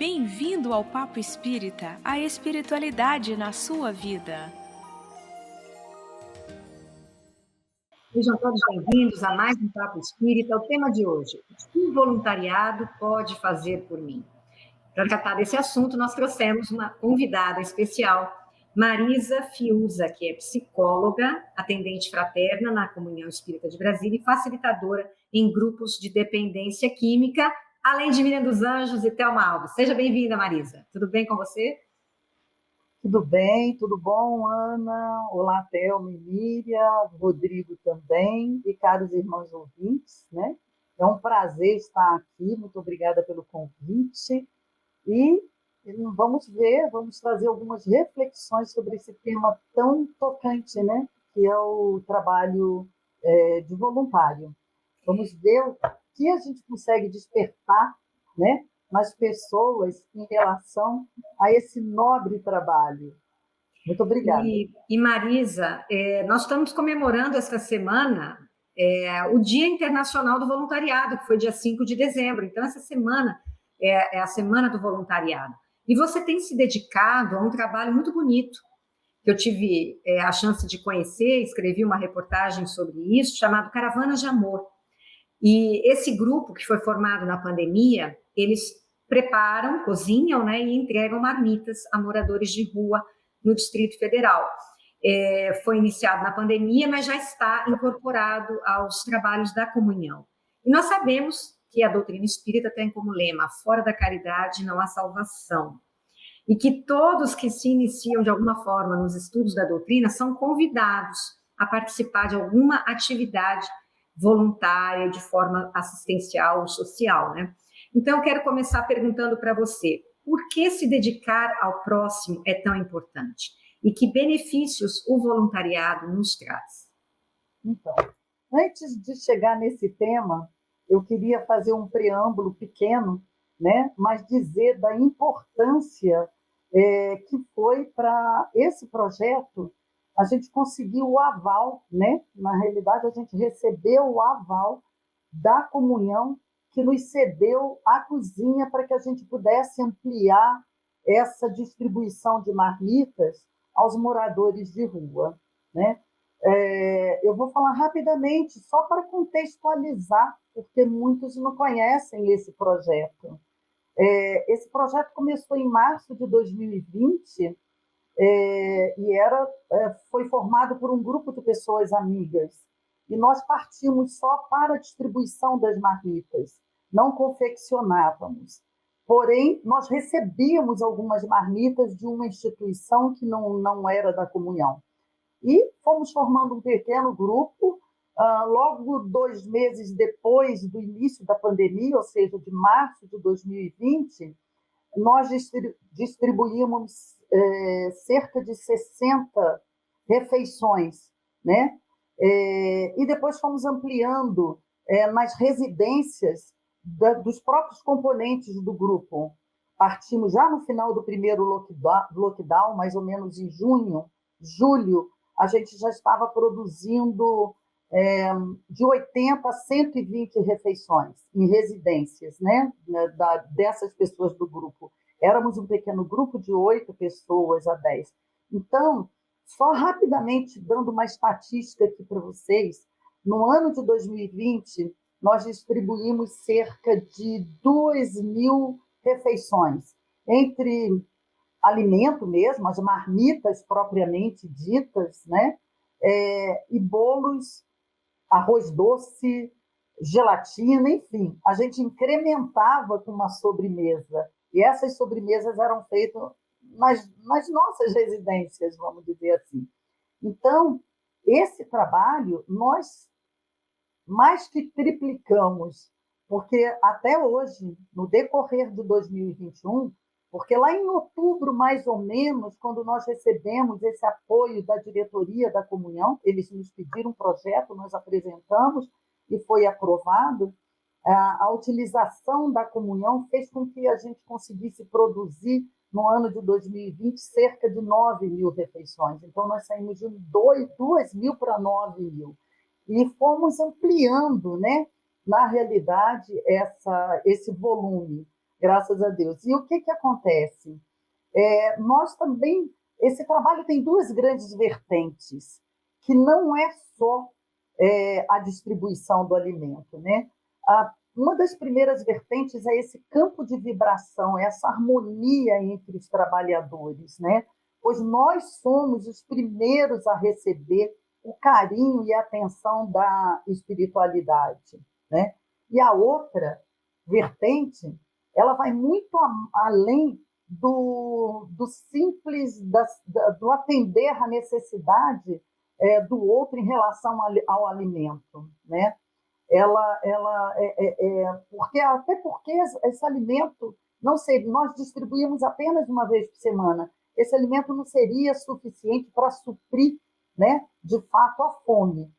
Bem-vindo ao Papo Espírita, a espiritualidade na sua vida. Sejam todos bem-vindos a mais um Papo Espírita. O tema de hoje: o que o voluntariado pode fazer por mim? Para tratar desse assunto, nós trouxemos uma convidada especial, Marisa Fiuza, que é psicóloga, atendente fraterna na Comunhão Espírita de Brasília e facilitadora em grupos de dependência química, além de Miriam dos Anjos e Thelma Alves. Seja bem-vinda, Marisa. Tudo bem com você? Tudo bem, tudo bom, Ana? Olá, Thelma e Miriam, Rodrigo também, e caros irmãos ouvintes, né? É um prazer estar aqui, muito obrigada pelo convite. E vamos trazer algumas reflexões sobre esse tema tão tocante, né? Que é o trabalho de voluntário. Vamos ver o que a gente consegue despertar, né, nas pessoas em relação a esse nobre trabalho. Muito obrigada. E Marisa, nós estamos comemorando esta semana o Dia Internacional do Voluntariado, que foi dia 5 de dezembro. Então, essa semana é a Semana do Voluntariado. E você tem se dedicado a um trabalho muito bonito, que eu tive a chance de conhecer, escrevi uma reportagem sobre isso, chamado Caravanas de Amor. E esse grupo, que foi formado na pandemia, eles preparam, cozinham, né, e entregam marmitas a moradores de rua no Distrito Federal. Foi iniciado na pandemia, mas já está incorporado aos trabalhos da comunhão. E nós sabemos que a doutrina espírita tem como lema: fora da caridade não há salvação. E que todos que se iniciam de alguma forma nos estudos da doutrina são convidados a participar de alguma atividade voluntária, de forma assistencial ou social, né? Então, eu quero começar perguntando para você: por que se dedicar ao próximo é tão importante? E que benefícios o voluntariado nos traz? Então, antes de chegar nesse tema, eu queria fazer um preâmbulo pequeno, né, mas dizer da importância que foi para esse projeto. A gente conseguiu o aval, né? Na realidade, a gente recebeu o aval da comunhão, que nos cedeu a cozinha para que a gente pudesse ampliar essa distribuição de marmitas aos moradores de rua, né? Eu vou falar rapidamente, só para contextualizar, porque muitos não conhecem esse projeto. Esse projeto começou em março de 2020 foi formado por um grupo de pessoas amigas. E nós partimos só para a distribuição das marmitas, não confeccionávamos. Porém, nós recebíamos algumas marmitas de uma instituição que não era da comunhão. E fomos formando um pequeno grupo. Logo 2 meses depois do início da pandemia, ou seja, de março de 2020, nós distribuímos cerca de 60 refeições, né? E depois fomos ampliando nas residências dos próprios componentes do grupo. Partimos já no final do primeiro lockdown, mais ou menos em julho, a gente já estava produzindo de 80 a 120 refeições em residências, né, dessas pessoas do grupo. Éramos um pequeno grupo de 8 pessoas a 10. Então, só rapidamente dando uma estatística aqui para vocês, no ano de 2020, nós distribuímos cerca de 2.000 refeições, entre alimento mesmo, as marmitas propriamente ditas, né, e bolos, arroz doce, gelatina, enfim. A gente incrementava com uma sobremesa. E essas sobremesas eram feitas nas nossas residências, vamos dizer assim. Então, esse trabalho, nós mais que triplicamos, porque até hoje, no decorrer de 2021, porque lá em outubro, mais ou menos, quando nós recebemos esse apoio da diretoria da comunhão, eles nos pediram um projeto, nós apresentamos e foi aprovado. A utilização da comunhão fez com que a gente conseguisse produzir, no ano de 2020, cerca de 9.000 refeições. Então, nós saímos de 2.000 para 9.000. E fomos ampliando, né, na realidade, esse volume. Graças a Deus. E o que acontece? Nós também, esse trabalho tem duas grandes vertentes, que não é só a distribuição do alimento, né? Uma das primeiras vertentes é esse campo de vibração, essa harmonia entre os trabalhadores, né? Pois nós somos os primeiros a receber o carinho e a atenção da espiritualidade, né? E a outra vertente, ela vai muito além do simples, do atender à necessidade do outro em relação ao alimento, né? Até porque esse alimento não seria, nós distribuímos apenas uma vez por semana, esse alimento não seria suficiente para suprir, né, de fato, a fome.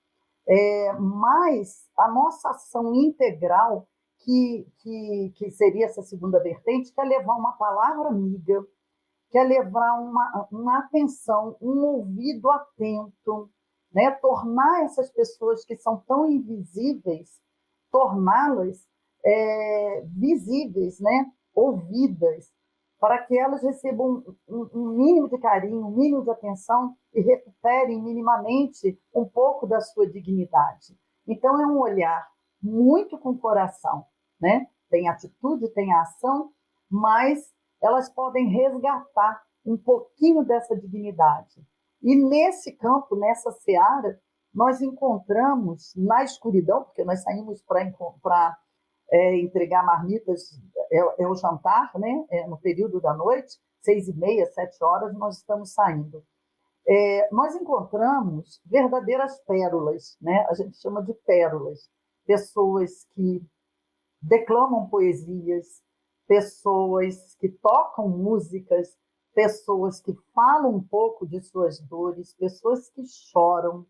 Mas a nossa ação integral, que seria essa segunda vertente, que é levar uma palavra amiga, que é levar uma atenção, um ouvido atento, né? Tornar essas pessoas que são tão invisíveis, torná-las visíveis, né? Ouvidas, para que elas recebam um mínimo de carinho, um mínimo de atenção e recuperem minimamente um pouco da sua dignidade. Então, é um olhar muito com o coração, né? Tem atitude, tem a ação, mas elas podem resgatar um pouquinho dessa dignidade. E nesse campo, nessa seara, nós encontramos na escuridão, porque nós saímos para entregar marmitas, o jantar, né? No período da noite, 6h30, 7 horas, nós estamos saindo. Nós encontramos verdadeiras pérolas, né? A gente chama de pérolas, pessoas que declamam poesias, pessoas que tocam músicas, pessoas que falam um pouco de suas dores, pessoas que choram,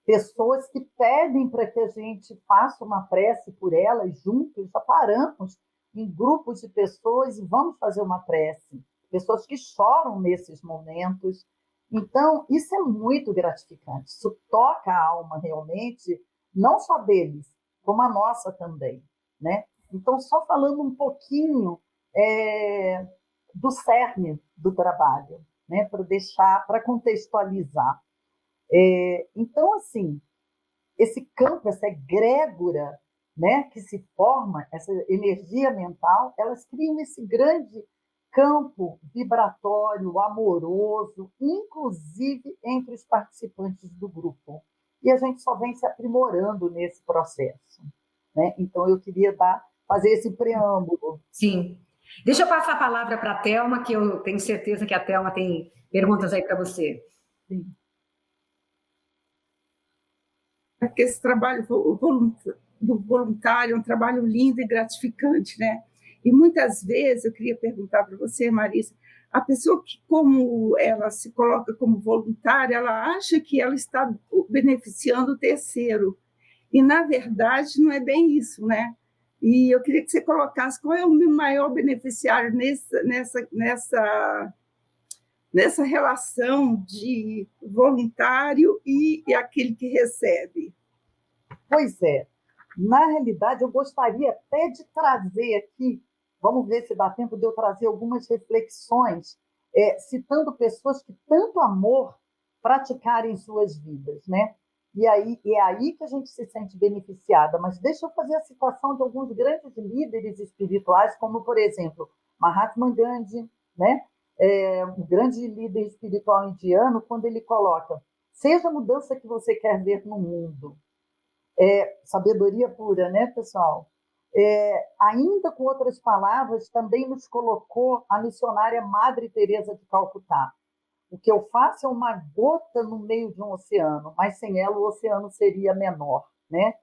pessoas que pedem para que a gente faça uma prece por elas juntos, já paramos em grupos de pessoas e vamos fazer uma prece. Pessoas que choram nesses momentos. Então, isso é muito gratificante. Isso toca a alma realmente, não só deles, como a nossa também, né? Então, só falando um pouquinho do cerne do trabalho, né? Para contextualizar. Então, assim, esse campo, essa egrégora, né, que se forma, essa energia mental, elas criam esse grande campo vibratório, amoroso, inclusive entre os participantes do grupo. E a gente só vem se aprimorando nesse processo, né? Então, eu queria fazer esse preâmbulo. Sim. Deixa eu passar a palavra para a Thelma, que eu tenho certeza que a Thelma tem perguntas aí para você. Sim. Porque esse trabalho do voluntário é um trabalho lindo e gratificante, né? E muitas vezes eu queria perguntar para você, Marisa, a pessoa que, como ela se coloca como voluntária, ela acha que ela está beneficiando o terceiro. E, na verdade, não é bem isso, né? E eu queria que você colocasse qual é o maior beneficiário nessa relação de voluntário e aquele que recebe. Pois é. Na realidade, eu gostaria até de trazer aqui, vamos ver se dá tempo de eu trazer algumas reflexões, citando pessoas que tanto amor praticaram em suas vidas, né? E é aí que a gente se sente beneficiada. Mas deixa eu fazer a citação de alguns grandes líderes espirituais, como, por exemplo, Mahatma Gandhi, né? Um grande líder espiritual indiano, quando ele coloca: seja a mudança que você quer ver no mundo. Sabedoria pura, né, pessoal? Ainda com outras palavras, também nos colocou a missionária Madre Teresa de Calcutá. O que eu faço é uma gota no meio de um oceano, mas sem ela o oceano seria menor, né?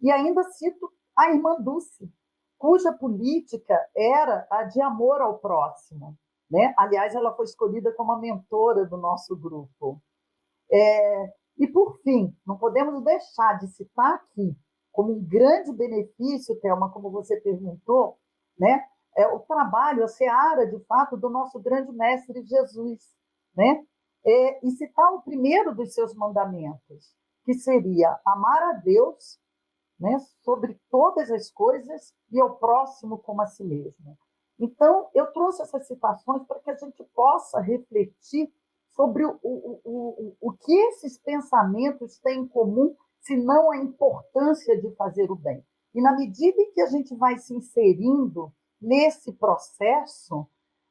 E ainda cito a irmã Dulce, cuja política era a de amor ao próximo, né? Aliás, ela foi escolhida como a mentora do nosso grupo. E, por fim, não podemos deixar de citar aqui, como um grande benefício, Thelma, como você perguntou, né? O trabalho, a seara, de fato, do nosso grande mestre Jesus, né? E citar o primeiro dos seus mandamentos, que seria amar a Deus, né, sobre todas as coisas e ao próximo como a si mesmo. Então, eu trouxe essas citações para que a gente possa refletir sobre o que esses pensamentos têm em comum, se não a importância de fazer o bem. E na medida em que a gente vai se inserindo nesse processo,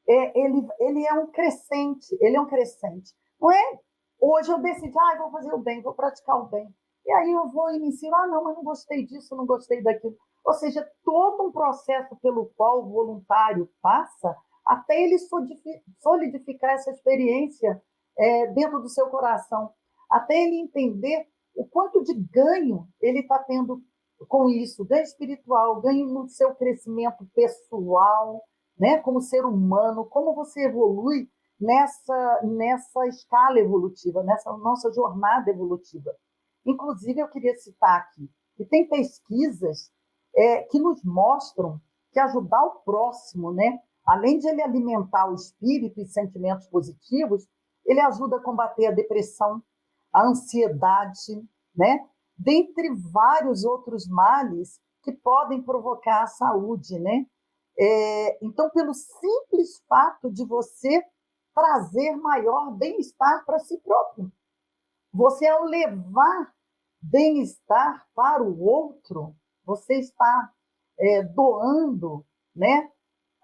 ele é um crescente, ele é um crescente. Não é hoje eu decidi, vou fazer o bem, vou praticar o bem. E aí eu vou e me ensino, não, mas não gostei disso, não gostei daquilo. Ou seja, todo um processo pelo qual o voluntário passa até ele solidificar essa experiência dentro do seu coração, até ele entender o quanto de ganho ele está tendo com isso, ganho espiritual, ganho no seu crescimento pessoal, né, como ser humano, como você evolui nessa escala evolutiva, nessa nossa jornada evolutiva. Inclusive, eu queria citar aqui que tem pesquisas que nos mostram que ajudar o próximo, né, além de ele alimentar o espírito e sentimentos positivos, ele ajuda a combater a depressão, a ansiedade, né, dentre vários outros males que podem provocar a saúde, né? Então, pelo simples fato de você trazer maior bem-estar para si próprio, você, ao levar bem-estar para o outro, você está doando, né,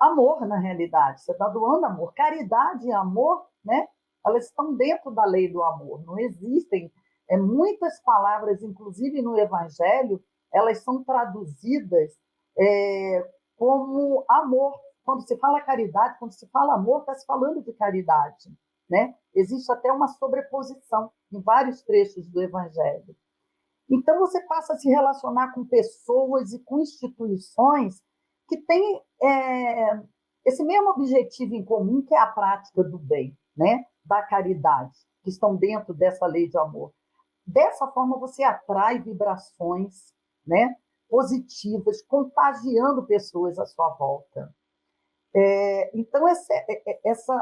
amor, na realidade. Você está doando amor. Caridade e amor, né, elas estão dentro da lei do amor. Não existem muitas palavras, inclusive no Evangelho, elas são traduzidas como amor. Quando se fala caridade, quando se fala amor, está se falando de caridade, né? Existe até uma sobreposição em vários trechos do Evangelho. Então, você passa a se relacionar com pessoas e com instituições que têm esse mesmo objetivo em comum, que é a prática do bem, né? Da caridade, que estão dentro dessa lei de amor. Dessa forma, você atrai vibrações, né, positivas, contagiando pessoas à sua volta. Então,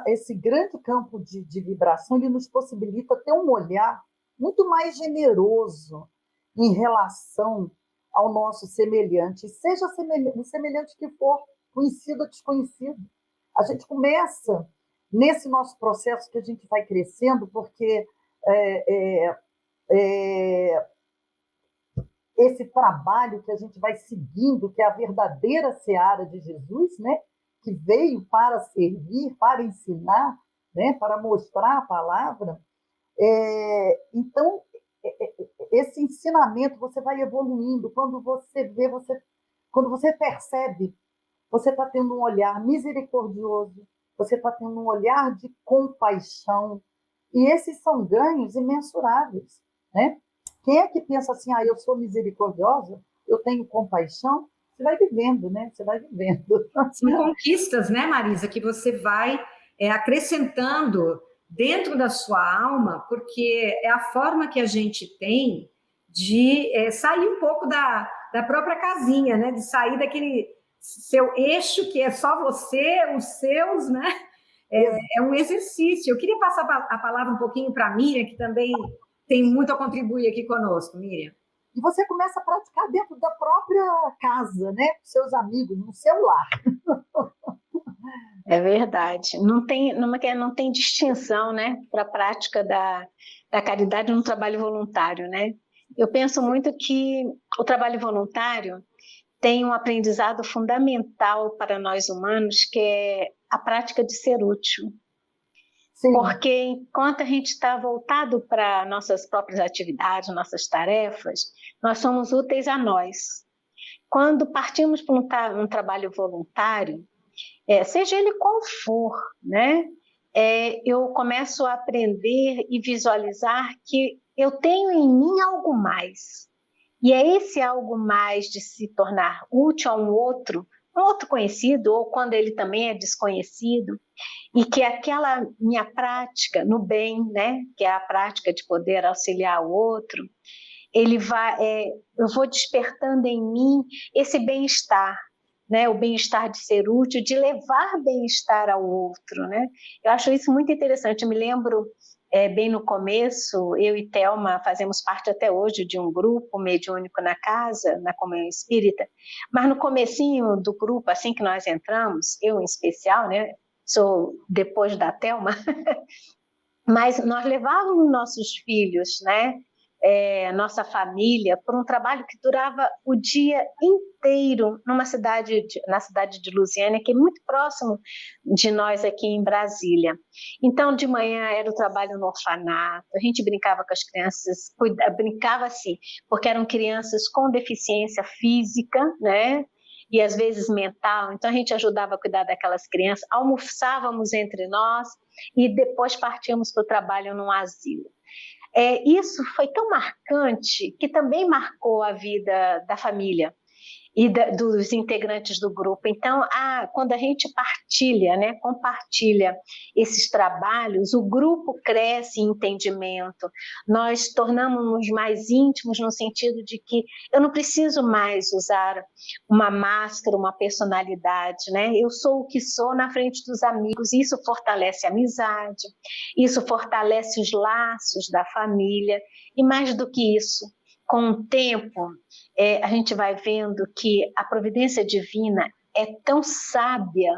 esse grande campo de vibração ele nos possibilita ter um olhar muito mais generoso em relação ao nosso semelhante, seja o semelhante que for, conhecido ou desconhecido. A gente começa nesse nosso processo que a gente vai crescendo, porque esse trabalho que a gente vai seguindo, que é a verdadeira seara de Jesus, né? Que veio para servir, para ensinar, né? Para mostrar a palavra. Então, esse ensinamento, você vai evoluindo. Quando você vê, quando você percebe, você está tendo um olhar misericordioso, você está tendo um olhar de compaixão, e esses são ganhos imensuráveis, né? Quem é que pensa assim, eu sou misericordiosa, eu tenho compaixão? Você vai vivendo, né? Você vai vivendo. São conquistas, né, Marisa, que você vai acrescentando dentro da sua alma, porque é a forma que a gente tem de sair um pouco da própria casinha, né? De sair daquele seu eixo que é só você, os seus, né? É um exercício. Eu queria passar a palavra um pouquinho para a Miriam, que também tem muito a contribuir aqui conosco, Miriam. E você começa a praticar dentro da própria casa, né? Com seus amigos, no seu lar. É verdade. Não tem distinção, né, para a prática da caridade no trabalho voluntário, né? Eu penso muito que o trabalho voluntário tem um aprendizado fundamental para nós humanos, que é a prática de ser útil. Sim. Porque enquanto a gente está voltado para nossas próprias atividades, nossas tarefas, nós somos úteis a nós. Quando partimos para um trabalho voluntário, seja ele qual for, né? Eu começo a aprender e visualizar que eu tenho em mim algo mais. E é esse algo mais de se tornar útil a um outro conhecido, ou quando ele também é desconhecido, e que aquela minha prática no bem, né, que é a prática de poder auxiliar o outro, eu vou despertando em mim esse bem-estar, né, o bem-estar de ser útil, de levar bem-estar ao outro, né? Eu acho isso muito interessante. Eu me lembro bem no começo, eu e Thelma fazemos parte até hoje de um grupo mediúnico na casa, na Comunhão Espírita, mas no comecinho do grupo, assim que nós entramos, eu em especial, né, sou depois da Thelma, mas nós levávamos nossos filhos, né, nossa família, por um trabalho que durava o dia inteiro na cidade de Lusiânia, que é muito próximo de nós aqui em Brasília. Então, de manhã era o trabalho no orfanato, a gente brincava com as crianças, brincava assim, porque eram crianças com deficiência física, né? E às vezes mental, então a gente ajudava a cuidar daquelas crianças, almoçávamos entre nós e depois partíamos para o trabalho num asilo. Isso foi tão marcante que também marcou a vida da família e dos integrantes do grupo. Então, quando a gente partilha, né, compartilha esses trabalhos, o grupo cresce em entendimento, nós tornamos-nos mais íntimos no sentido de que eu não preciso mais usar uma máscara, uma personalidade, né? Eu sou o que sou na frente dos amigos, e isso fortalece a amizade, isso fortalece os laços da família, e mais do que isso, com o tempo, a gente vai vendo que a providência divina é tão sábia,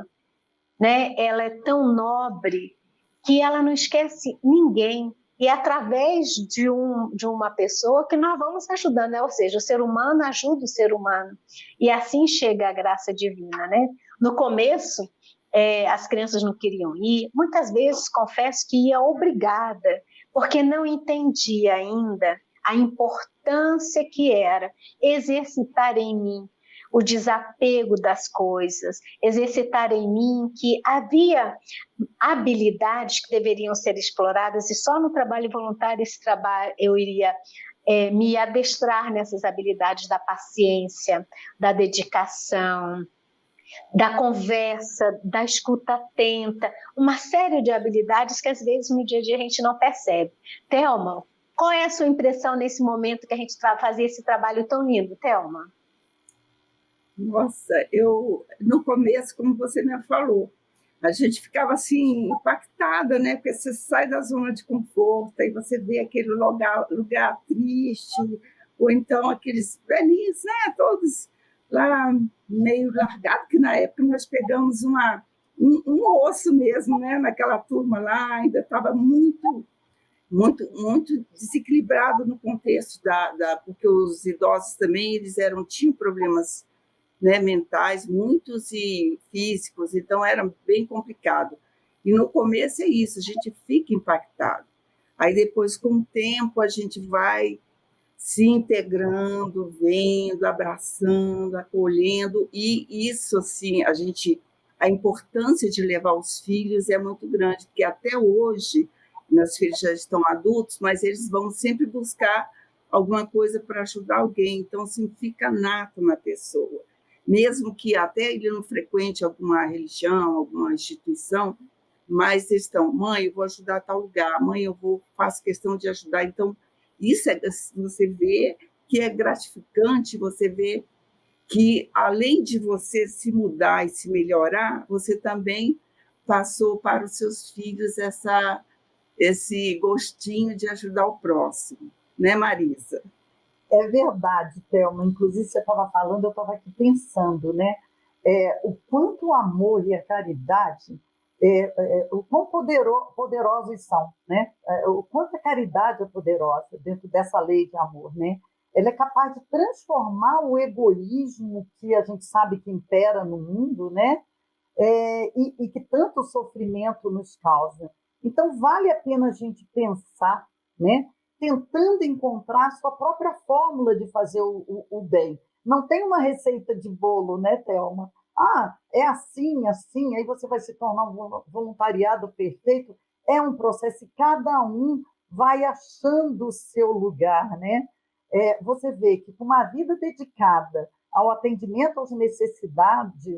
né? Ela é tão nobre, que ela não esquece ninguém. E é através de uma pessoa que nós vamos ajudando, né? Ou seja, o ser humano ajuda o ser humano. E assim chega a graça divina, né? No começo, as crianças não queriam ir. Muitas vezes, confesso que ia obrigada, porque não entendia ainda a importância que era exercitar em mim o desapego das coisas, exercitar em mim que havia habilidades que deveriam ser exploradas, e só no trabalho voluntário eu iria me adestrar nessas habilidades da paciência, da dedicação, da conversa, da escuta atenta, uma série de habilidades que às vezes no dia a dia a gente não percebe. Thelma, qual é a sua impressão nesse momento que a gente fazia esse trabalho tão lindo, Thelma? Nossa, no começo, como você me falou, a gente ficava assim, impactada, né? Porque você sai da zona de conforto, aí você vê aquele lugar triste, ou então aqueles velhinhos, né? Todos lá meio largados, que na época nós pegamos um osso mesmo, né? Naquela turma lá, ainda estava muito desequilibrado no contexto porque os idosos também tinham problemas, né, mentais, muitos e físicos, então era bem complicado. E no começo é isso, a gente fica impactado. Aí depois, com o tempo, a gente vai se integrando, vendo, abraçando, acolhendo, e isso, assim, a importância de levar os filhos é muito grande, porque até hoje, meus filhos já estão adultos, mas eles vão sempre buscar alguma coisa para ajudar alguém, então, assim, fica nato na pessoa. Mesmo que até ele não frequente alguma religião, alguma instituição, mas eles estão, mãe, eu vou ajudar a tal lugar, mãe, faço questão de ajudar. Então, isso você vê que é gratificante, você vê que, além de você se mudar e se melhorar, você também passou para os seus filhos esse gostinho de ajudar o próximo, né, Marisa? É verdade, Thelma. Inclusive, você estava falando, eu estava aqui pensando, né? O quanto o amor e a caridade, o quão poderosos são, né? O quanto a caridade é poderosa dentro dessa lei de amor, né? Ela é capaz de transformar o egoísmo que a gente sabe que impera no mundo, né? E que tanto sofrimento nos causa. Então, vale a pena a gente pensar, né? Tentando encontrar a sua própria fórmula de fazer o bem. Não tem uma receita de bolo, né, Thelma? É assim, assim, aí você vai se tornar um voluntariado perfeito. É um processo e cada um vai achando o seu lugar, né? Você vê que com uma vida dedicada ao atendimento aos necessitados,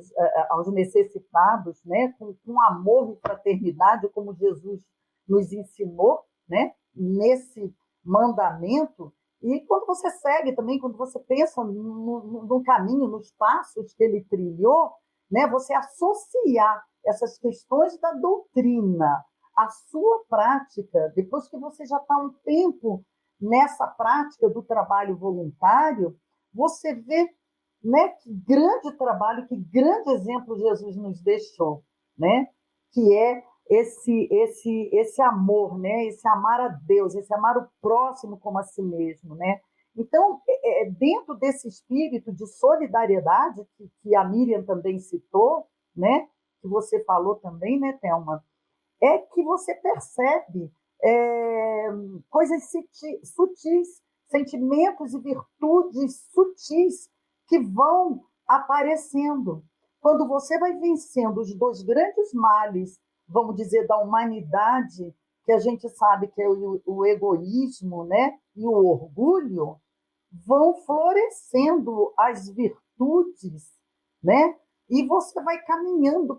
né? com amor e fraternidade, como Jesus nos ensinou, né? Nesse mandamento, e quando você segue também, quando você pensa no caminho, nos passos que ele trilhou, né, você associar essas questões da doutrina a sua prática, depois que você já está um tempo nessa prática do trabalho voluntário, você vê, né, que grande trabalho, que grande exemplo Jesus nos deixou, né? Que é esse amor, né? Esse amar a Deus, esse amar o próximo como a si mesmo, né? Então, dentro desse espírito de solidariedade que a Miriam também citou, né? Que você falou também, né, Thelma? É que você percebe coisas sutis, sentimentos e virtudes sutis que vão aparecendo. Quando você vai vencendo os dois grandes males, vamos dizer, da humanidade, que a gente sabe que é o egoísmo, né, e o orgulho, vão florescendo as virtudes, né? E você vai caminhando,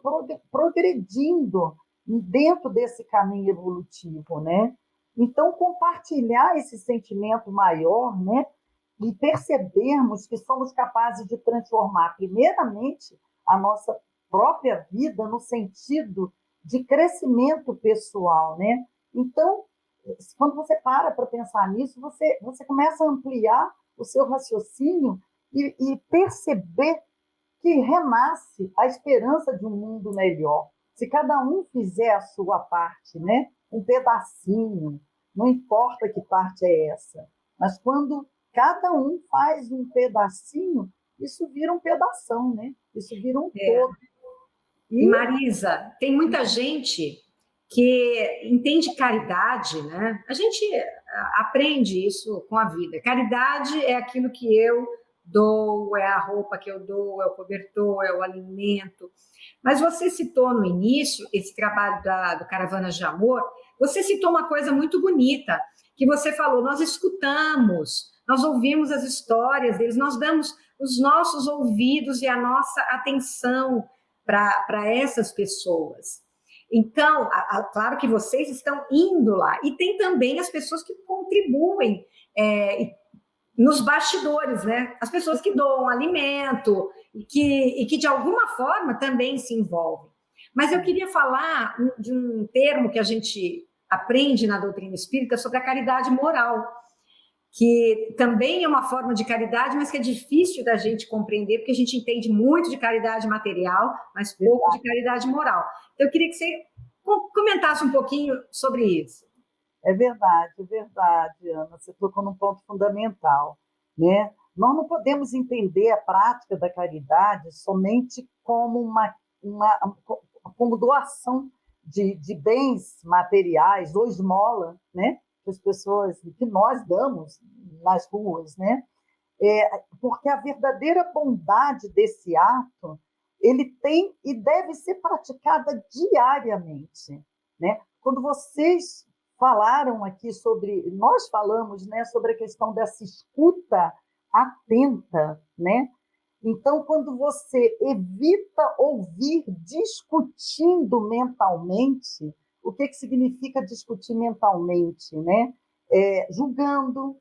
progredindo dentro desse caminho evolutivo, né? Então, compartilhar esse sentimento maior, né? E percebermos que somos capazes de transformar, primeiramente, a nossa própria vida no sentido de crescimento pessoal, né? Então, quando você para pensar nisso, você começa a ampliar o seu raciocínio e perceber que renasce a esperança de um mundo melhor. Se cada um fizer a sua parte, né? Um pedacinho, não importa que parte é essa, mas quando cada um faz um pedacinho, isso vira um pedação, né? Isso vira um todo. E Marisa, tem muita gente que entende caridade, né? A gente aprende isso com a vida. Caridade é aquilo que eu dou, é a roupa que eu dou, é o cobertor, é o alimento. Mas você citou no início esse trabalho do Caravanas de Amor, você citou uma coisa muito bonita, que você falou, nós escutamos, nós ouvimos as histórias deles, nós damos os nossos ouvidos e a nossa atenção para essas pessoas. Então, claro que vocês estão indo lá. E tem também as pessoas que contribuem nos bastidores, né? As pessoas que doam alimento e que de alguma forma também se envolvem. Mas eu queria falar de um termo que a gente aprende na doutrina espírita sobre a caridade moral, que também é uma forma de caridade, mas que é difícil da gente compreender, porque a gente entende muito de caridade material, mas pouco de caridade moral. Então, eu queria que você comentasse um pouquinho sobre isso. É verdade, Ana. Você tocou num ponto fundamental, né? Nós não podemos entender a prática da caridade somente como como doação de bens materiais ou esmola, né? Que nós damos nas ruas, né? Porque a verdadeira bondade desse ato, ele tem e deve ser praticada diariamente, né? Quando vocês falaram aqui nós falamos, né, sobre a questão dessa escuta atenta, né? Então, quando você evita ouvir discutindo mentalmente, o que significa discutir mentalmente, né? Julgando,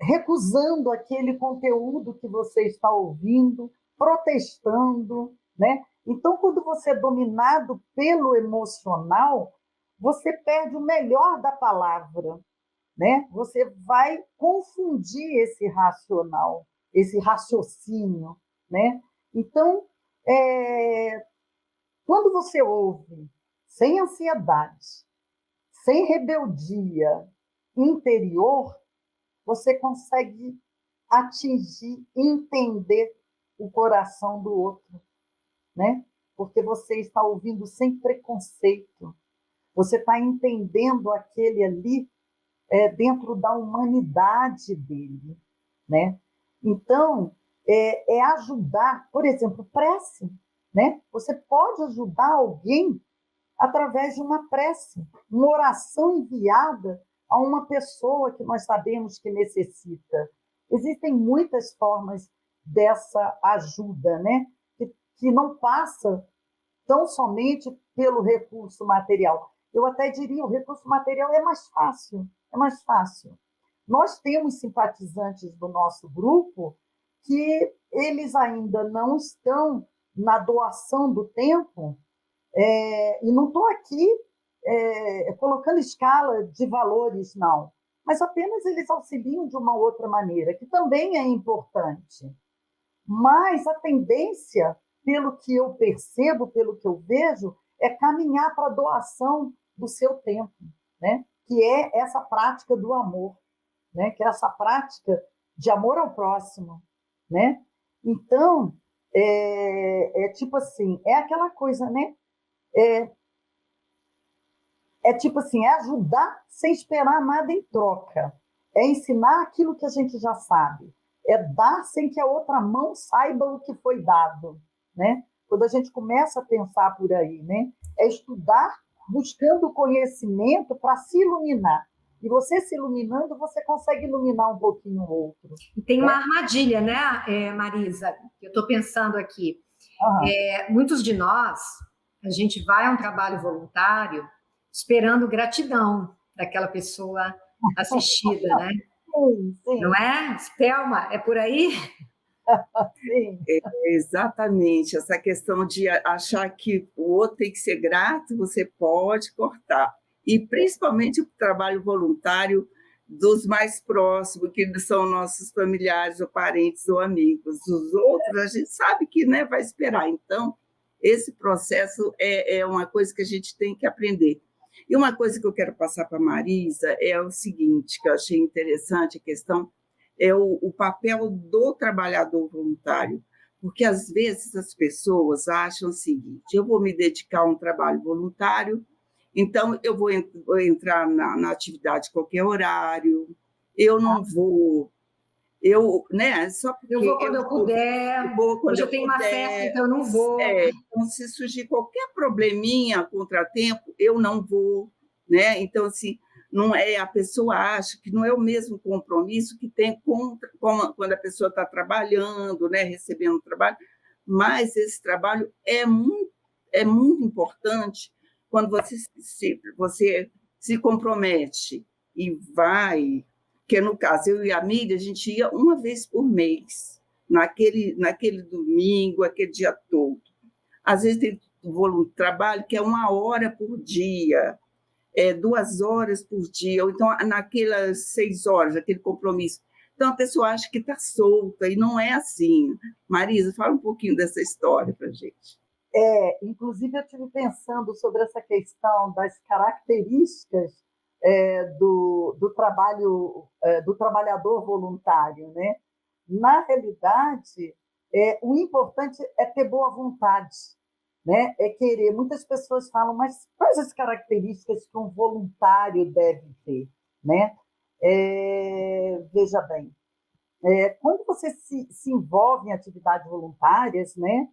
recusando aquele conteúdo que você está ouvindo, protestando, né? Então, quando você é dominado pelo emocional, você perde o melhor da palavra, né? Você vai confundir esse racional, esse raciocínio, né? Então, quando você ouve sem ansiedade, sem rebeldia interior, você consegue atingir, entender o coração do outro, né? Porque você está ouvindo sem preconceito, você está entendendo aquele ali dentro da humanidade dele, né? Então, ajudar, por exemplo, prece, né? Você pode ajudar alguém através de uma prece, uma oração enviada a uma pessoa que nós sabemos que necessita. Existem muitas formas dessa ajuda, né? Que não passa tão somente pelo recurso material. Eu até diria, o recurso material é mais fácil, Nós temos simpatizantes do nosso grupo que eles ainda não estão na doação do tempo, e não estou aqui colocando escala de valores, não, mas apenas eles auxiliam de uma outra maneira, que também é importante. Mas a tendência, pelo que eu percebo, pelo que eu vejo, é caminhar para a doação do seu tempo, né? Que é essa prática do amor, né? Que é essa prática de amor ao próximo, né? Então, tipo assim, é aquela coisa, né? Tipo assim, é ajudar sem esperar nada em troca. É ensinar aquilo que a gente já sabe. É dar sem que a outra mão saiba o que foi dado, né? Quando a gente começa a pensar por aí, né? É estudar buscando conhecimento para se iluminar. E você se iluminando, você consegue iluminar um pouquinho o outro. E tem uma armadilha, né, Marisa, que eu estou pensando aqui. Muitos de nós, a gente vai a um trabalho voluntário esperando gratidão daquela pessoa assistida, né? Sim. Não é? Thelma, é por aí? Sim. Exatamente, essa questão de achar que o outro tem que ser grato, você pode cortar. E principalmente o trabalho voluntário dos mais próximos, que são nossos familiares ou parentes ou amigos. Os outros, a gente sabe que, né, vai esperar. Então, esse processo é uma coisa que a gente tem que aprender. E uma coisa que eu quero passar para a Marisa é o seguinte, que eu achei interessante, a questão é o papel do trabalhador voluntário, porque às vezes as pessoas acham o seguinte: eu vou me dedicar a um trabalho voluntário, então eu vou entrar na atividade a qualquer horário, eu não vou, só porque eu vou quando eu puder, hoje eu tenho uma festa, então eu não vou. Então, se surgir qualquer probleminha, contratempo, eu não vou, né? Então, assim, não é, a pessoa acha que não é o mesmo compromisso que tem quando a pessoa está trabalhando, né, recebendo trabalho, mas esse trabalho é muito importante quando você se compromete e vai, que no caso, eu e a Miriam, a gente ia uma vez por mês, naquele domingo, aquele dia todo. Às vezes tem trabalho que é 1 hora por dia, 2 horas por dia, ou então naquelas 6 horas, aquele compromisso. Então, a pessoa acha que está solta, e não é assim. Marisa, fala um pouquinho dessa história para a gente. Inclusive, eu estive pensando sobre essa questão das características do trabalho do trabalhador voluntário, né? Na realidade, o importante é ter boa vontade, né? É querer. Muitas pessoas falam, mas quais as características que um voluntário deve ter, né? Veja bem, quando você se envolve em atividades voluntárias, né?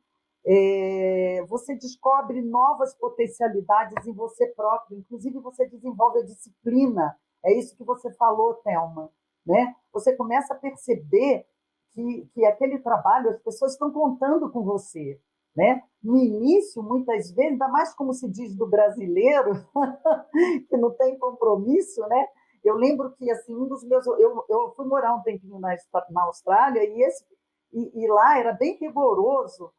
Você descobre novas potencialidades em você próprio, inclusive você desenvolve a disciplina. É isso que você falou, Thelma, né? Você começa a perceber que aquele trabalho, as pessoas estão contando com você, né? No início, muitas vezes, ainda mais como se diz do brasileiro, que não tem compromisso, né? Eu lembro que assim, um dos meus, eu fui morar um tempinho na Austrália e lá era bem rigoroso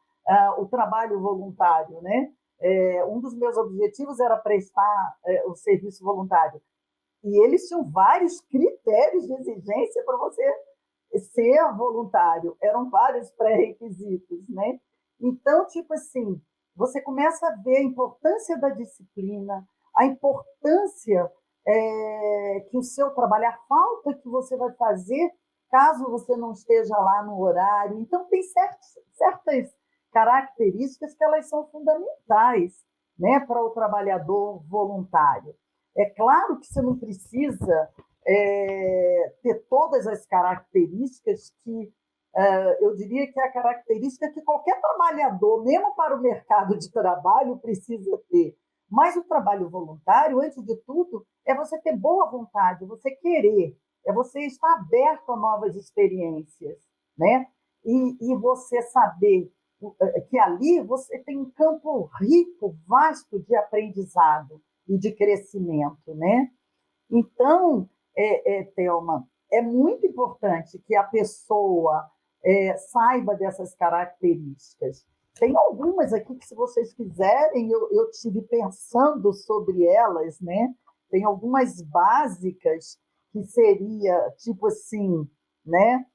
o trabalho voluntário, né? Um dos meus objetivos era prestar o serviço voluntário. E eles tinham vários critérios de exigência para você ser voluntário. Eram vários pré-requisitos, né? Então, tipo assim, você começa a ver a importância da disciplina, a importância que o seu trabalho, a falta que você vai fazer caso você não esteja lá no horário. Então, tem certas características que elas são fundamentais, né, para o trabalhador voluntário. É claro que você não precisa ter todas as características que eu diria que é a característica que qualquer trabalhador, mesmo para o mercado de trabalho, precisa ter. Mas o trabalho voluntário, antes de tudo, é você ter boa vontade, você querer, é você estar aberto a novas experiências, né? E você saber que ali você tem um campo rico, vasto de aprendizado e de crescimento, né? Então, Thelma, é muito importante que a pessoa saiba dessas características. Tem algumas aqui que, se vocês quiserem, eu estive pensando sobre elas, né? Tem algumas básicas que seria, tipo assim, né?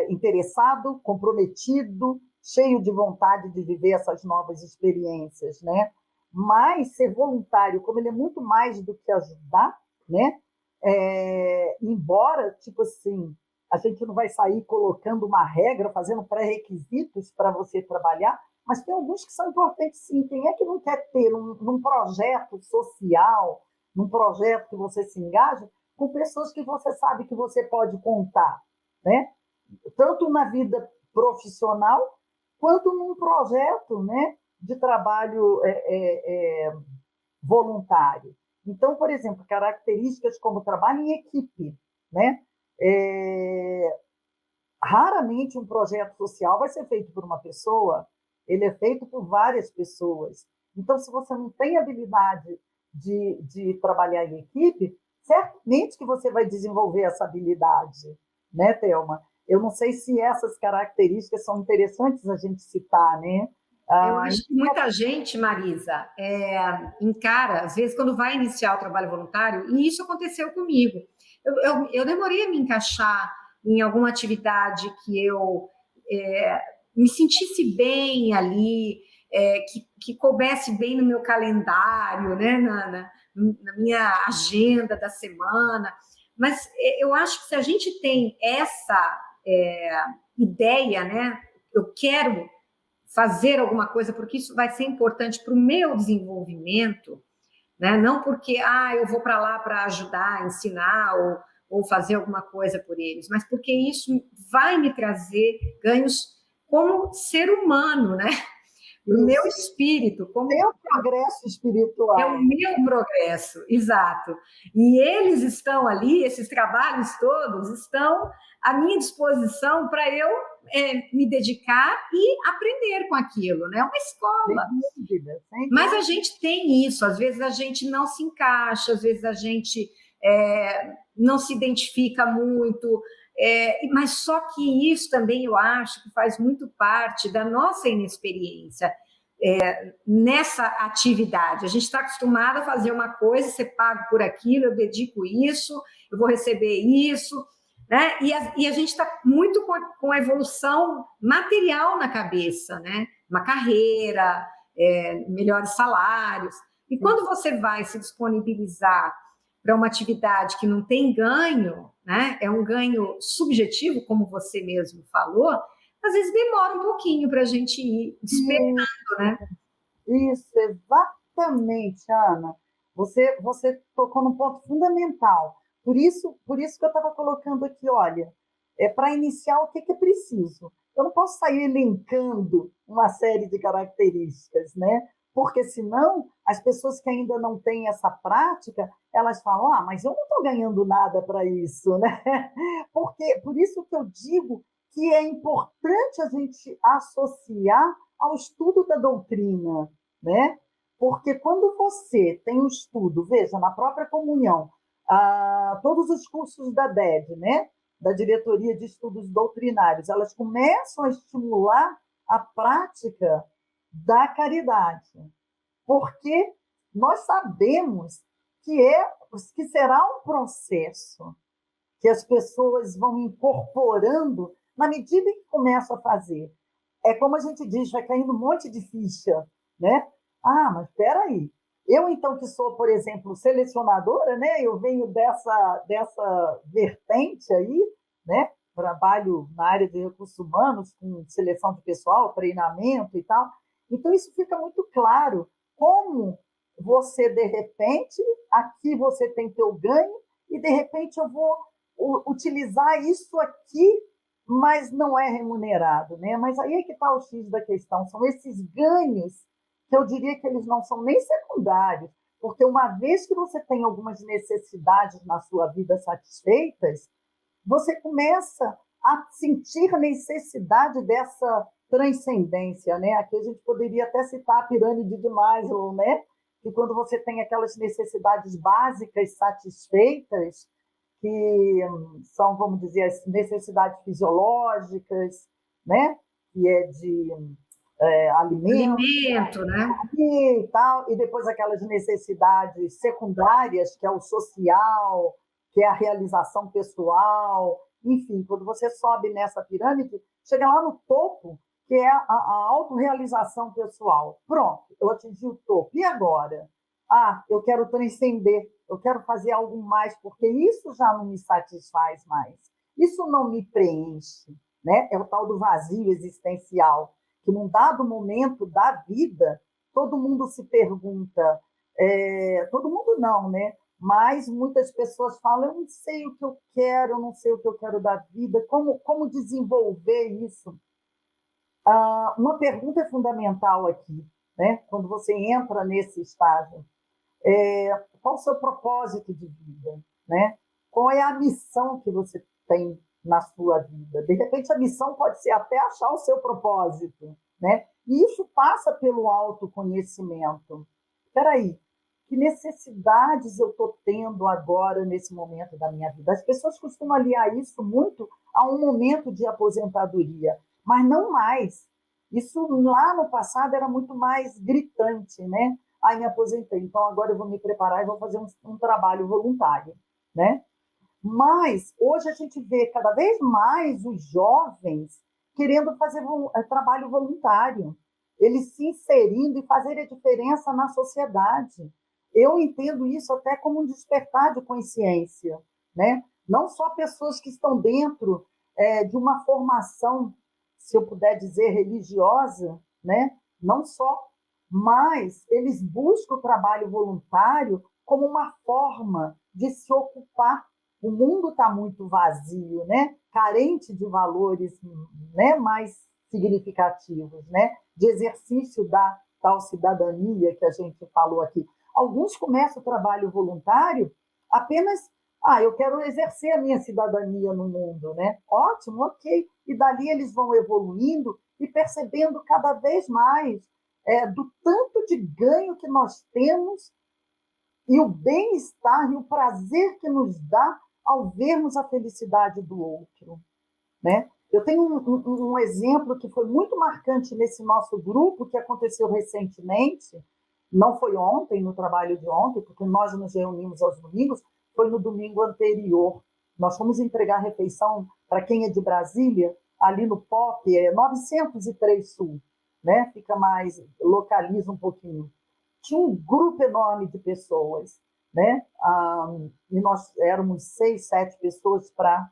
Interessado, comprometido, cheio de vontade de viver essas novas experiências, né? Mas ser voluntário, como ele é muito mais do que ajudar, né? Embora, tipo assim, a gente não vai sair colocando uma regra, fazendo pré-requisitos para você trabalhar, mas tem alguns que são importantes, sim. Quem é que não quer ter num projeto social, num projeto que você se engaja, com pessoas que você sabe que você pode contar, né? Tanto na vida profissional, quanto num projeto, né, de trabalho voluntário. Então, por exemplo, características como trabalho em equipe, né? Raramente um projeto social vai ser feito por uma pessoa, ele é feito por várias pessoas. Então, se você não tem habilidade de trabalhar em equipe, certamente que você vai desenvolver essa habilidade, né, Thelma? Eu não sei se essas características são interessantes a gente citar, né? Eu acho que muita gente, Marisa, encara, às vezes, quando vai iniciar o trabalho voluntário, e isso aconteceu comigo. Eu demorei a me encaixar em alguma atividade que eu me sentisse bem ali, que coubesse bem no meu calendário, né, na minha agenda da semana. Mas eu acho que se a gente tem essa ideia, né, eu quero fazer alguma coisa, porque isso vai ser importante para o meu desenvolvimento, né? Não porque eu vou para lá para ajudar, ensinar ou fazer alguma coisa por eles, mas porque isso vai me trazer ganhos como ser humano, né? Para o meu espírito, como meu progresso espiritual. é o meu progresso, exato. E eles estão ali, esses trabalhos todos estão à minha disposição para eu me dedicar e aprender com aquilo, né? É uma escola. Sem dúvida, sem dúvida. Mas a gente tem isso, às vezes a gente não se encaixa, às vezes a gente não se identifica muito, mas só que isso também eu acho que faz muito parte da nossa inexperiência nessa atividade. A gente está acostumado a fazer uma coisa, ser pago por aquilo, eu dedico isso, eu vou receber isso, né? E a gente está muito com a evolução material na cabeça, né? Uma carreira, melhores salários. E quando você vai se disponibilizar para uma atividade que não tem ganho, né? É um ganho subjetivo, como você mesmo falou, às vezes demora um pouquinho para a gente ir esperando, né? Isso, exatamente, Ana. Você tocou num ponto fundamental. Por isso que eu estava colocando aqui, olha, para iniciar, o que é preciso? Eu não posso sair elencando uma série de características, né? Porque senão as pessoas que ainda não têm essa prática, elas falam, mas eu não estou ganhando nada para isso, né? Por isso que eu digo que é importante a gente associar ao estudo da doutrina, né? Porque quando você tem um estudo, veja, na própria comunhão, todos os cursos da DED, né? Da Diretoria de Estudos Doutrinários, elas começam a estimular a prática da caridade, porque nós sabemos que será um processo que as pessoas vão incorporando na medida em que começam a fazer. É como a gente diz, vai caindo um monte de ficha, né? Mas espera aí. Eu, então, que sou, por exemplo, selecionadora, né? Eu venho dessa vertente aí, né? Trabalho na área de recursos humanos, com seleção de pessoal, treinamento e tal. Então, isso fica muito claro. Como você, de repente, aqui você tem teu ganho e, de repente, eu vou utilizar isso aqui, mas não é remunerado, né? Mas aí é que está o X da questão, são esses ganhos que eu diria que eles não são nem secundários, porque uma vez que você tem algumas necessidades na sua vida satisfeitas, você começa a sentir necessidade dessa transcendência, né? Aqui a gente poderia até citar a pirâmide de Maslow, né? Que quando você tem aquelas necessidades básicas satisfeitas, que são, vamos dizer, as necessidades fisiológicas, né? Que é de alimentos, Alimento, né? e tal, e depois aquelas necessidades secundárias, que é o social, que é a realização pessoal, enfim, quando você sobe nessa pirâmide, chega lá no topo, que é a autorrealização pessoal. Pronto, eu atingi o topo. E agora? Ah, eu quero transcender, eu quero fazer algo mais, porque isso já não me satisfaz mais. Isso não me preenche, né? É o tal do vazio existencial, que num dado momento da vida, todo mundo se pergunta, todo mundo não, né? Mas muitas pessoas falam, eu não sei o que eu quero, eu não sei o que eu quero da vida, como desenvolver isso? Uma pergunta é fundamental aqui, né? Quando você entra nesse estágio. Qual o seu propósito de vida, né? Qual é a missão que você tem na sua vida? De repente, a missão pode ser até achar o seu propósito, né? E isso passa pelo autoconhecimento. Espera aí, que necessidades eu estou tendo agora nesse momento da minha vida? As pessoas costumam aliar isso muito a um momento de aposentadoria, mas não mais. Isso lá no passado era muito mais gritante, né? Aí me aposentei, então agora eu vou me preparar e vou fazer um trabalho voluntário, né? Mas hoje a gente vê cada vez mais os jovens querendo fazer trabalho voluntário, eles se inserindo e fazer a diferença na sociedade. Eu entendo isso até como um despertar de consciência, né? Não só pessoas que estão dentro de uma formação, se eu puder dizer, religiosa, né? Não só, mas eles buscam o trabalho voluntário como uma forma de se ocupar. O mundo está muito vazio, né? Carente de valores, né? Mais significativos, né? De exercício da tal cidadania que a gente falou aqui. Alguns começam o trabalho voluntário apenas, eu quero exercer a minha cidadania no mundo, né? Ótimo, ok. E dali eles vão evoluindo e percebendo cada vez mais do tanto de ganho que nós temos e o bem-estar e o prazer que nos dá ao vermos a felicidade do outro, né? Eu tenho um exemplo que foi muito marcante nesse nosso grupo, que aconteceu recentemente, não foi ontem, no trabalho de ontem, porque nós nos reunimos aos domingos, foi no domingo anterior. Nós fomos entregar refeição para quem é de Brasília, ali no POP, 903 Sul, né? Fica mais, localiza um pouquinho. Tinha um grupo enorme de pessoas, né? E nós éramos 6, 7 pessoas para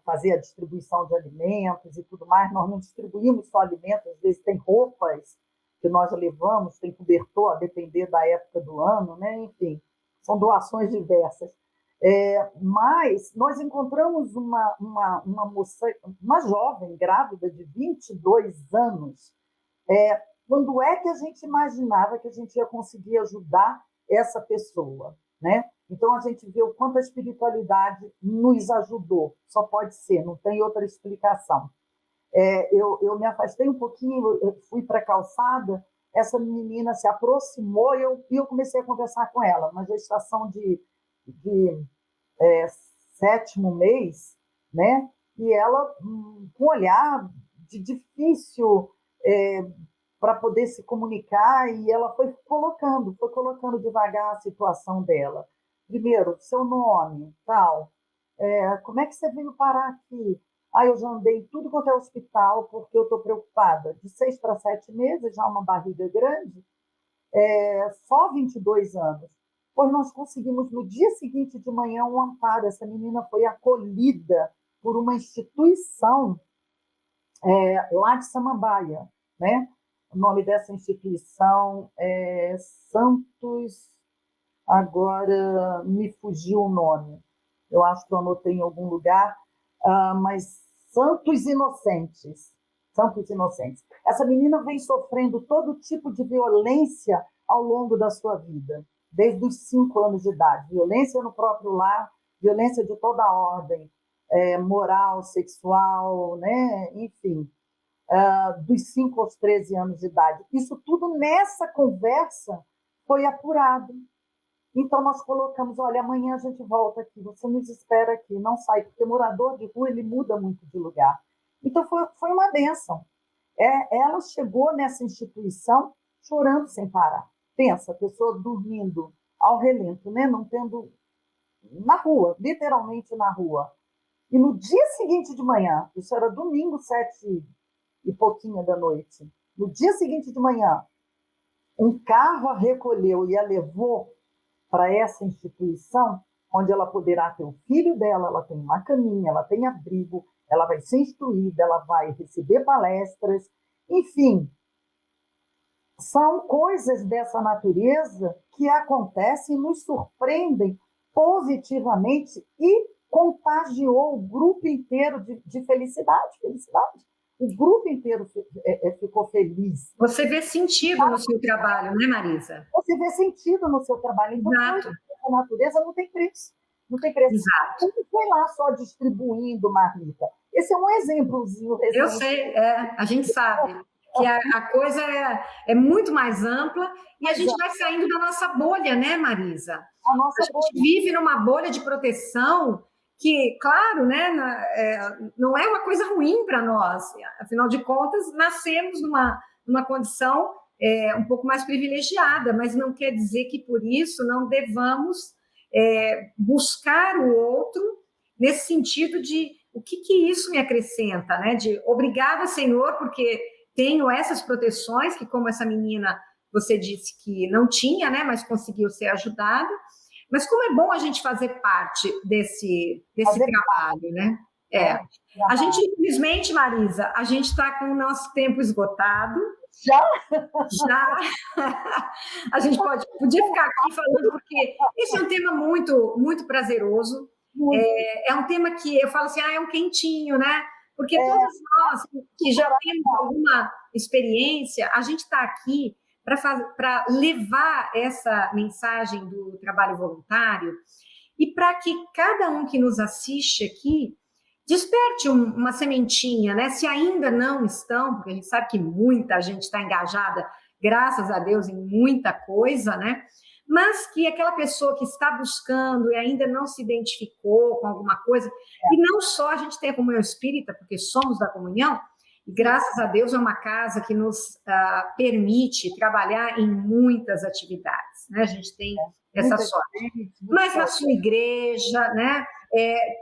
fazer a distribuição de alimentos e tudo mais. Nós não distribuímos só alimentos, às vezes tem roupas que nós levamos, tem cobertor, a depender da época do ano, né? Enfim, são doações diversas. Mas nós encontramos uma moça, uma jovem grávida de 22 anos. Quando é que a gente imaginava que a gente ia conseguir ajudar essa pessoa, né? Então, a gente vê o quanto a espiritualidade nos ajudou. Só pode ser, não tem outra explicação. Eu me afastei um pouquinho, eu fui para a calçada, essa menina se aproximou e eu comecei a conversar com ela. Uma gestação de 7º mês, né? E ela, com um olhar de difícil para poder se comunicar, e ela foi colocando devagar a situação dela. Primeiro, seu nome, tal. Como é que você veio parar aqui? Eu já andei em tudo quanto é hospital, porque eu estou preocupada. De 6 para 7 meses, já uma barriga grande, só 22 anos. Pois nós conseguimos, no dia seguinte de manhã, um amparo. Essa menina foi acolhida por uma instituição lá de Samambaia, né? O nome dessa instituição é Santos, agora me fugiu o nome, eu acho que eu anotei em algum lugar, mas Santos Inocentes. Santos Inocentes. Essa menina vem sofrendo todo tipo de violência ao longo da sua vida, desde os 5 anos de idade. Violência no próprio lar, violência de toda a ordem, moral, sexual, né? Enfim. Dos 5 aos 13 anos de idade. Isso tudo nessa conversa foi apurado. Então, nós colocamos, olha, amanhã a gente volta aqui, você nos espera aqui, não sai, porque morador de rua, ele muda muito de lugar. Então, foi uma bênção. Ela chegou nessa instituição chorando sem parar. Pensa, a pessoa dormindo ao relento, né? Não tendo na rua, literalmente na rua. E no dia seguinte de manhã, isso era domingo, 7 e pouquinho da noite, no dia seguinte de manhã, um carro a recolheu e a levou para essa instituição, onde ela poderá ter o filho dela, ela tem uma caminha, ela tem abrigo, ela vai ser instruída, ela vai receber palestras, enfim, são coisas dessa natureza que acontecem e nos surpreendem positivamente e contagiou o grupo inteiro de felicidade. O grupo inteiro ficou feliz. Você vê sentido no seu trabalho, né, Marisa? Você vê sentido no seu trabalho. Então, a natureza não tem preço. Não tem preço. Exato. Não foi lá só distribuindo marmita. Esse é um exemplozinho. Eu sei, a gente sabe que a coisa é muito mais ampla e a gente vai saindo da nossa bolha, né, Marisa? A gente vive numa bolha de proteção que, claro, né, não é uma coisa ruim para nós. Afinal de contas, nascemos numa condição um pouco mais privilegiada, mas não quer dizer que, por isso, não devamos buscar o outro nesse sentido de o que isso me acrescenta, né? De obrigada, Senhor, porque tenho essas proteções que, como essa menina, você disse que não tinha, né? Mas conseguiu ser ajudada. Mas como é bom a gente fazer parte desse trabalho, né? A gente, infelizmente, Marisa, a gente está com o nosso tempo esgotado. Já. A gente podia ficar aqui falando, porque esse é um tema muito, muito prazeroso. É um tema que eu falo assim, é um quentinho, né? Porque todos nós que já temos alguma experiência, a gente está aqui para levar essa mensagem do trabalho voluntário e para que cada um que nos assiste aqui desperte uma sementinha, né? Se ainda não estão, porque a gente sabe que muita gente está engajada, graças a Deus, em muita coisa, né? Mas que aquela pessoa que está buscando e ainda não se identificou com alguma coisa, e não só a gente tem a comunhão espírita, porque somos da comunhão, e graças a Deus é uma casa que nos permite trabalhar em muitas atividades, né? A gente tem essa sorte. Mas na sua igreja, né?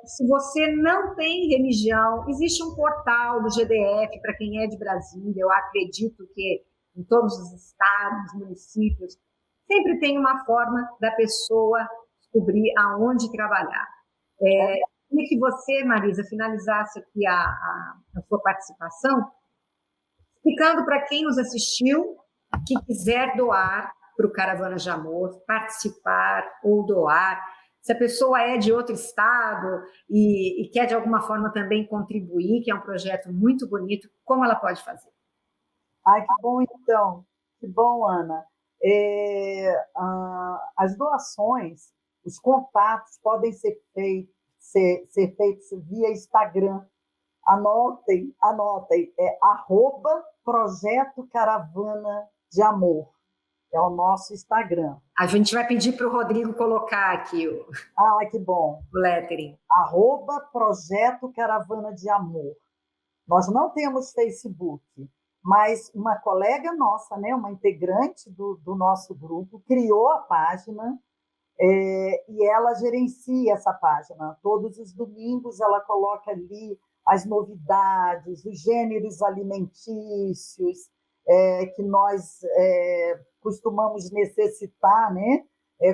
Se você não tem religião, existe um portal do GDF para quem é de Brasília. Eu acredito que em todos os estados, municípios, sempre tem uma forma da pessoa descobrir aonde trabalhar. Queria que você, Marisa, finalizasse aqui a sua participação, explicando para quem nos assistiu que quiser doar para o Caravana de Amor, participar ou doar. Se a pessoa é de outro estado e quer, de alguma forma, também contribuir, que é um projeto muito bonito, como ela pode fazer? Ai, que bom, então. Que bom, Ana. As doações, os contatos podem ser feitos via Instagram. Anotem, @Projeto Caravana de Amor. É o nosso Instagram. A gente vai pedir para o Rodrigo colocar aqui que bom. O lettering. @Projeto Caravana de Amor. Nós não temos Facebook, mas uma colega nossa, né, uma integrante do nosso grupo, criou a página e ela gerencia essa página. Todos os domingos ela coloca ali as novidades, os gêneros alimentícios que nós costumamos necessitar, né,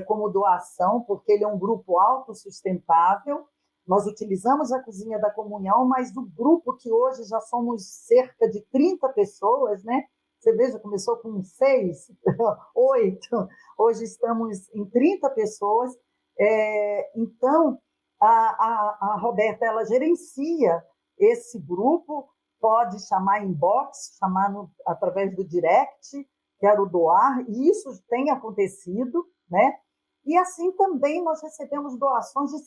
como doação, porque ele é um grupo autossustentável. Nós utilizamos a Cozinha da Comunhão, mas o grupo, que hoje já somos cerca de 30 pessoas, né? Você veja, começou com 6, 8, hoje estamos em 30 pessoas. Então, a Roberta, ela gerencia esse grupo, pode chamar inbox, através do direct, quero doar, e isso tem acontecido, né? E assim também nós recebemos doações de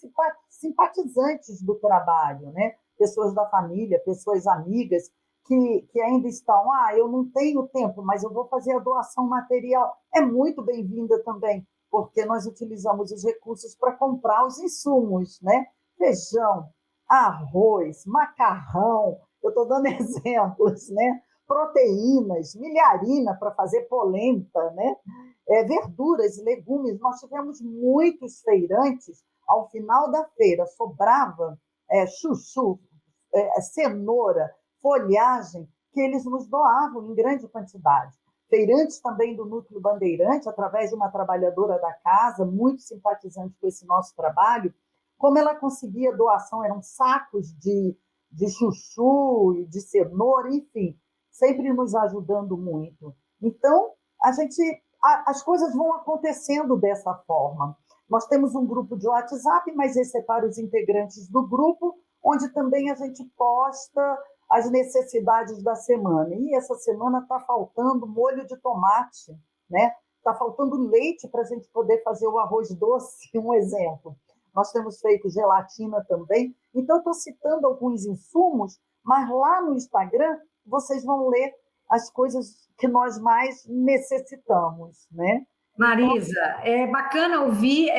simpatizantes do trabalho, né? Pessoas da família, pessoas amigas, que ainda estão, eu não tenho tempo, mas eu vou fazer a doação material. É muito bem-vinda também, porque nós utilizamos os recursos para comprar os insumos, né? Feijão, arroz, macarrão, eu estou dando exemplos, né? proteínas, milharina para fazer polenta, né? Verduras, legumes. Nós tivemos muitos feirantes. Ao final da feira, sobrava chuchu, cenoura, folhagem, que eles nos doavam em grande quantidade. Feirantes também do Núcleo Bandeirante, através de uma trabalhadora da casa, muito simpatizante com esse nosso trabalho, como ela conseguia doação, eram sacos de chuchu, de cenoura, enfim, sempre nos ajudando muito. Então, as coisas vão acontecendo dessa forma. Nós temos um grupo de WhatsApp, mas esse é para os integrantes do grupo, onde também a gente posta as necessidades da semana. E essa semana está faltando molho de tomate, né? Está faltando leite para a gente poder fazer o arroz doce, um exemplo. Nós temos feito gelatina também. Então, estou citando alguns insumos, mas lá no Instagram vocês vão ler as coisas que nós mais necessitamos, né? Marisa, é bacana ouvir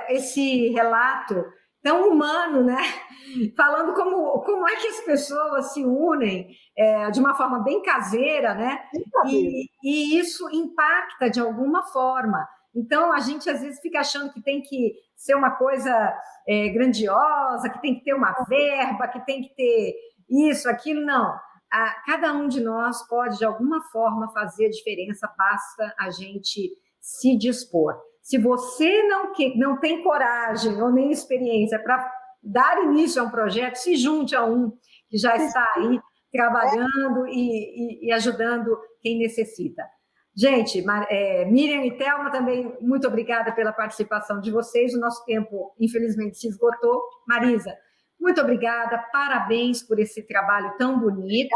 esse relato tão humano, né? Falando como é que as pessoas se unem de uma forma bem caseira, né? E isso impacta de alguma forma. Então, a gente às vezes fica achando que tem que ser uma coisa grandiosa, que tem que ter uma verba, que tem que ter isso, aquilo. Não. Cada um de nós pode, de alguma forma, fazer a diferença, basta a gente se dispor. Se você não tem coragem ou nem experiência para dar início a um projeto, se junte a um que já está aí trabalhando e ajudando quem necessita. Gente, Miriam e Thelma, também muito obrigada pela participação de vocês. O nosso tempo, infelizmente, se esgotou. Marisa, muito obrigada, parabéns por esse trabalho tão bonito.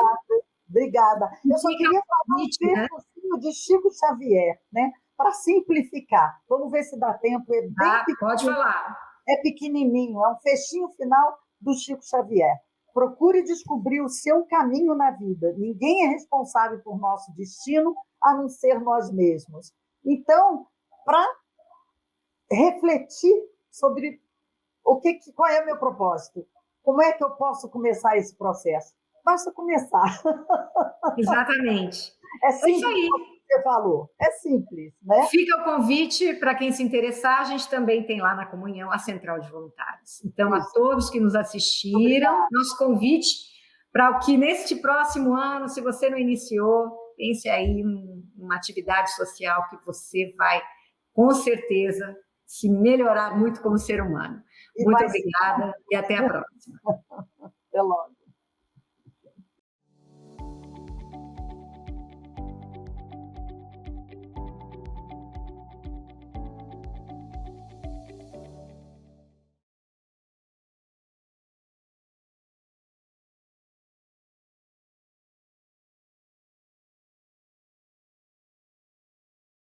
Obrigada. Eu só queria falar um pouquinho de Chico Xavier, né? Para simplificar. Vamos ver se dá tempo. Pode falar. É pequenininho, é um fechinho final do Chico Xavier. Procure descobrir o seu caminho na vida. Ninguém é responsável por nosso destino, a não ser nós mesmos. Então, para refletir sobre qual é o meu propósito, como é que eu posso começar esse processo? Basta começar. Exatamente. É simples, isso aí. Como você falou. É simples, né? Fica o convite para quem se interessar. A gente também tem lá na Comunhão a Central de Voluntários. Então, a todos que nos assistiram, nosso convite para que neste próximo ano, se você não iniciou, pense aí uma atividade social que você vai, com certeza, se melhorar muito como ser humano. Muito obrigada e até a próxima. Até logo.